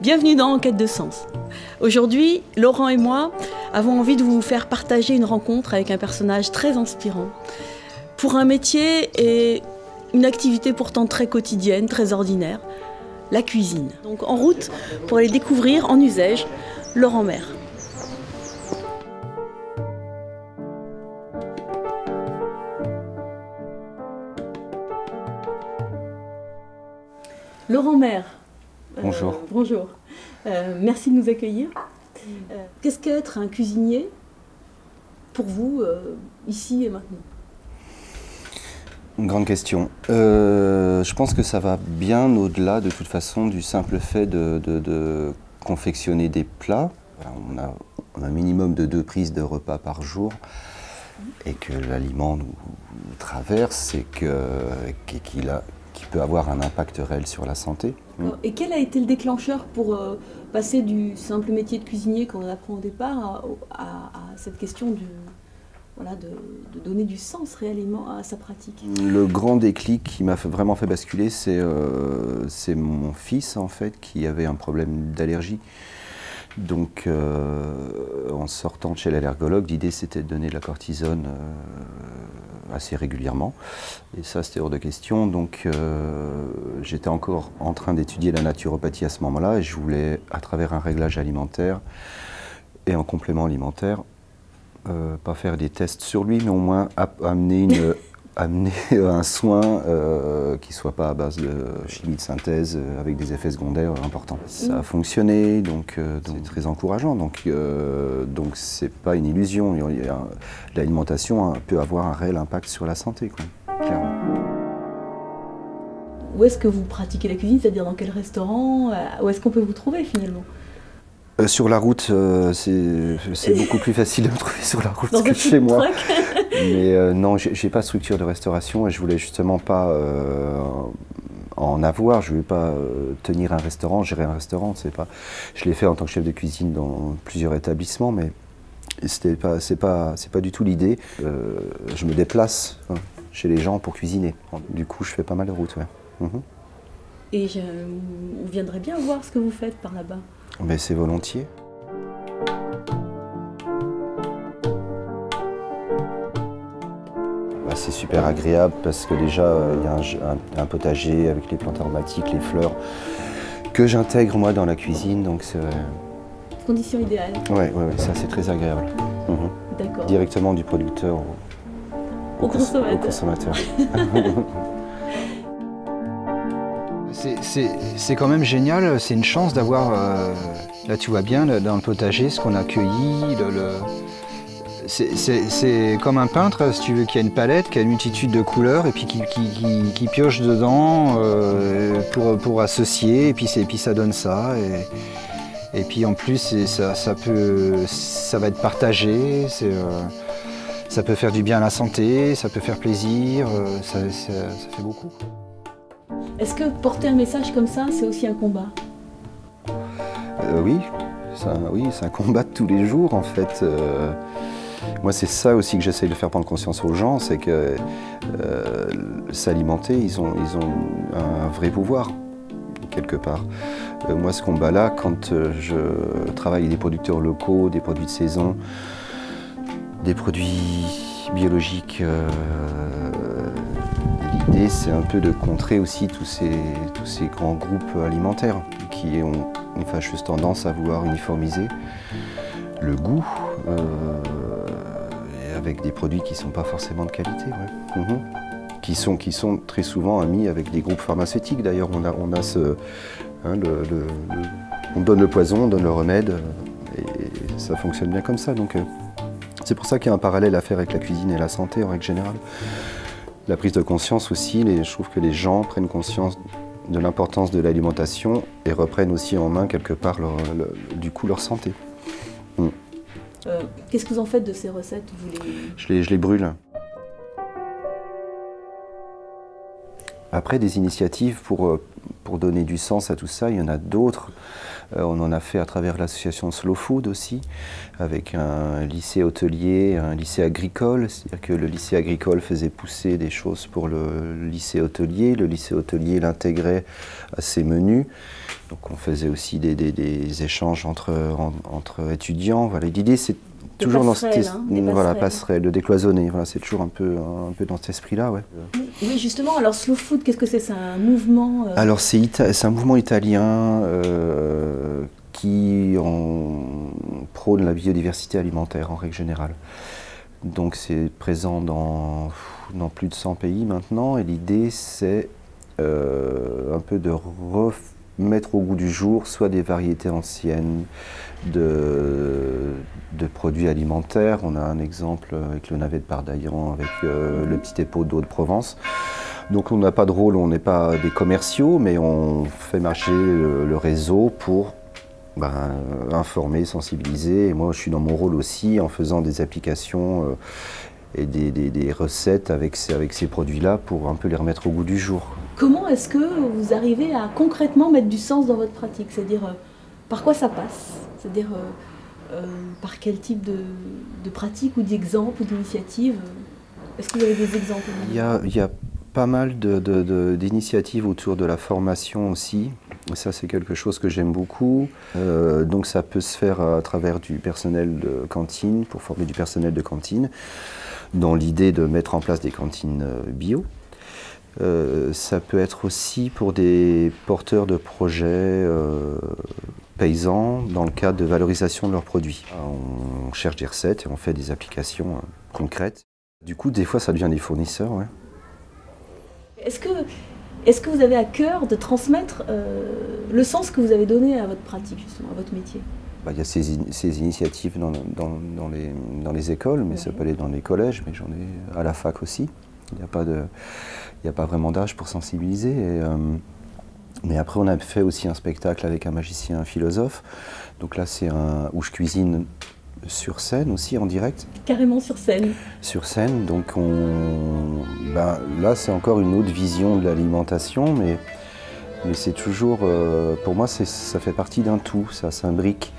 Bienvenue dans En quête de sens. Aujourd'hui, Laurent et moi avons envie de vous faire partager une rencontre avec un personnage très inspirant. Pour un métier et une activité pourtant très quotidienne, très ordinaire, la cuisine. Donc en route pour aller découvrir en Uzège Laurent Maire. Laurent Maire. Bonjour. Bonjour. Merci de nous accueillir. Qu'est-ce qu'être un cuisinier pour vous, ici et maintenant? Une grande question. Je pense que ça va bien au-delà de toute façon du simple fait de confectionner des plats. On a un minimum de 2 prises de repas par jour et que l'aliment nous traverse et qu'il peut avoir un impact réel sur la santé. Et quel a été le déclencheur pour passer du simple métier de cuisinier qu'on apprend au départ à cette question de donner du sens réellement à sa pratique? Le grand déclic qui m'a vraiment fait basculer, c'est mon fils en fait qui avait un problème d'allergie. Donc en sortant de chez l'allergologue, l'idée c'était de donner de la cortisone assez régulièrement. Et ça c'était hors de question. Donc j'étais encore en train d'étudier la naturopathie à ce moment-là et je voulais, à travers un réglage alimentaire et un complément alimentaire, pas faire des tests sur lui, mais au moins amener un soin qui ne soit pas à base de chimie de synthèse avec des effets secondaires importants. Ça a fonctionné, donc c'est très encourageant. Donc c'est pas une illusion. L'alimentation peut avoir un réel impact sur la santé, quoi, clairement. Où est-ce que vous pratiquez la cuisine? C'est-à-dire dans quel restaurant? Où est-ce qu'on peut vous trouver finalement? Sur la route, c'est beaucoup plus facile de me trouver sur la route que chez moi. Mais non, j'ai pas de structure de restauration et je voulais justement pas en avoir. Je voulais pas tenir un restaurant, gérer un restaurant. Je l'ai fait en tant que chef de cuisine dans plusieurs établissements, mais c'est pas du tout l'idée. Je me déplace chez les gens pour cuisiner. Du coup, je fais pas mal de route. Ouais. Et on viendrait bien voir ce que vous faites par là-bas. Mais c'est volontiers. C'est super agréable parce que déjà il y a un potager avec les plantes aromatiques, les fleurs que j'intègre moi dans la cuisine, donc c'est condition idéale. Ouais, ça c'est très agréable. D'accord. Directement du producteur au consommateur. C'est quand même génial, c'est une chance d'avoir, là tu vois bien, dans le potager, ce qu'on a cueilli. C'est comme un peintre, si tu veux, qui a une palette, qui a une multitude de couleurs, et puis qui pioche dedans pour associer, et puis ça donne ça. Et puis en plus, ça va être partagé, ça peut faire du bien à la santé, ça peut faire plaisir, ça fait beaucoup. Est-ce que porter un message comme ça, c'est aussi un combat? Oui, c'est un combat de tous les jours en fait. Moi, c'est ça aussi que j'essaye de faire prendre conscience aux gens, c'est que s'alimenter, ils ont un vrai pouvoir, quelque part. Moi, ce combat-là, quand je travaille avec des producteurs locaux, des produits de saison, des produits biologiques, l'idée, c'est un peu de contrer aussi tous ces grands groupes alimentaires qui ont une fâcheuse tendance à vouloir uniformiser le goût et avec des produits qui ne sont pas forcément de qualité, qui sont très souvent amis avec des groupes pharmaceutiques. D'ailleurs, on a ce, on donne le poison, on donne le remède, et ça fonctionne bien comme ça. Donc, c'est pour ça qu'il y a un parallèle à faire avec la cuisine et la santé en règle générale. La prise de conscience aussi, je trouve que les gens prennent conscience de l'importance de l'alimentation et reprennent aussi en main quelque part leur santé. Qu'est-ce que vous en faites de ces recettes? Je les brûle. Après, des initiatives pour donner du sens à tout ça, il y en a d'autres. On en a fait à travers l'association Slow Food aussi, avec un lycée hôtelier, un lycée agricole. C'est-à-dire que le lycée agricole faisait pousser des choses pour le lycée hôtelier. Le lycée hôtelier l'intégrait à ses menus. Donc on faisait aussi des échanges entre étudiants. Voilà. L'idée, c'est toujours dans cette passerelle, de décloisonner. Voilà, c'est toujours un peu dans cet esprit-là. Ouais. Oui, justement. Alors, Slow Food, qu'est-ce que c'est? C'est un mouvement Alors, c'est un mouvement italien qui prône la biodiversité alimentaire en règle générale. Donc, c'est présent dans plus de 100 pays maintenant. Et l'idée, c'est un peu de remettre au goût du jour soit des variétés anciennes de produits alimentaires. On a un exemple avec le navet de Pardaillan, avec le petit épaule d'eau de Provence. Donc on n'a pas de rôle, on n'est pas des commerciaux, mais on fait marcher le réseau pour informer, sensibiliser. Et moi je suis dans mon rôle aussi en faisant des applications et des recettes avec ces produits-là pour un peu les remettre au goût du jour. Comment est-ce que vous arrivez à concrètement mettre du sens dans votre pratique? C'est-à-dire, par quoi ça passe? C'est-à-dire, par quel type de pratique ou d'exemple ou d'initiative? Est-ce que vous avez des exemples? Il y a pas mal d'initiatives autour de la formation aussi. Ça, c'est quelque chose que j'aime beaucoup. Donc ça peut se faire à travers du personnel de cantine, pour former du personnel de cantine, dans l'idée de mettre en place des cantines bio. Ça peut être aussi pour des porteurs de projets paysans dans le cadre de valorisation de leurs produits. On cherche des recettes et on fait des applications concrètes. Du coup, des fois, ça devient des fournisseurs. Ouais. Est-ce que vous avez à cœur de transmettre le sens que vous avez donné à votre pratique, justement, à votre métier? Il y a ces initiatives dans les écoles, mais ça peut aller dans les collèges, mais j'en ai à la fac aussi. Il n'y a pas vraiment d'âge pour sensibiliser. Mais après, on a fait aussi un spectacle avec un magicien, un philosophe. Donc là, c'est où je cuisine sur scène aussi, en direct. Carrément sur scène. Sur scène. Donc là, c'est encore une autre vision de l'alimentation, mais c'est toujours, pour moi, ça fait partie d'un tout, ça s'imbrique.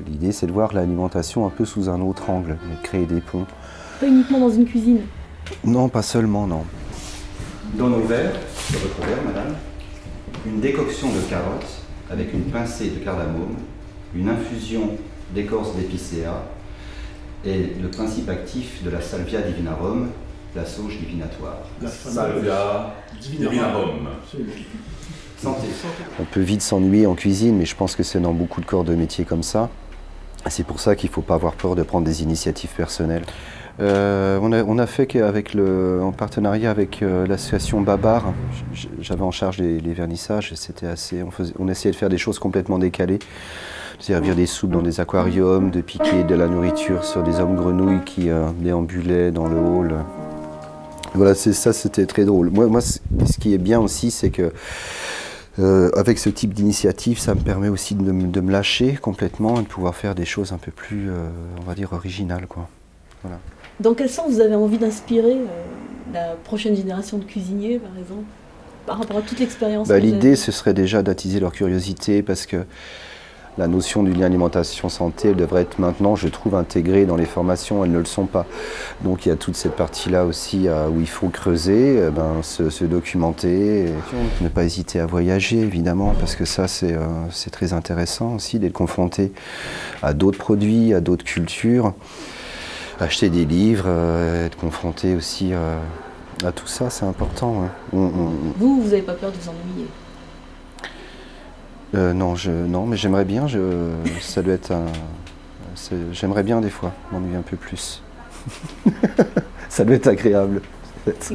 L'idée, c'est de voir l'alimentation un peu sous un autre angle, de créer des ponts. Pas uniquement dans une cuisine? Non, pas seulement, non. Dans nos verres, sur votre verre, madame, une décoction de carottes avec une pincée de cardamome, une infusion d'écorce d'épicéa et le principe actif de la salvia divinarum, la sauge divinatoire. La salvia divinarum. Santé. On peut vite s'ennuyer en cuisine, mais je pense que c'est dans beaucoup de corps de métier comme ça. C'est pour ça qu'il ne faut pas avoir peur de prendre des initiatives personnelles. On a fait en partenariat avec l'association Babar. J'avais en charge les vernissages et c'était on essayait de faire des choses complètement décalées. Servir des soupes dans des aquariums, de piquer de la nourriture sur des hommes grenouilles qui déambulaient dans le hall. Voilà, ça c'était très drôle. Moi, ce qui est bien aussi, c'est que avec ce type d'initiative, ça me permet aussi de me lâcher complètement et de pouvoir faire des choses un peu plus, on va dire, originales, quoi. Voilà. Dans quel sens vous avez envie d'inspirer la prochaine génération de cuisiniers, par exemple, par rapport à toute l'expérience? L'idée, ce serait déjà d'attiser leur curiosité, parce que la notion d'une alimentation santé, elle devrait être maintenant, je trouve, intégrée dans les formations, elles ne le sont pas. Donc il y a toute cette partie-là aussi où il faut creuser, se documenter, et ne pas hésiter à voyager, évidemment, parce que ça, c'est très intéressant aussi d'être confronté à d'autres produits, à d'autres cultures. Acheter des livres, être confronté aussi à tout ça, c'est important. Ouais. Vous n'avez pas peur de vous ennuyer? Non, mais j'aimerais bien. Ça doit être j'aimerais bien des fois m'ennuyer un peu plus. Ça doit être agréable, peut-être.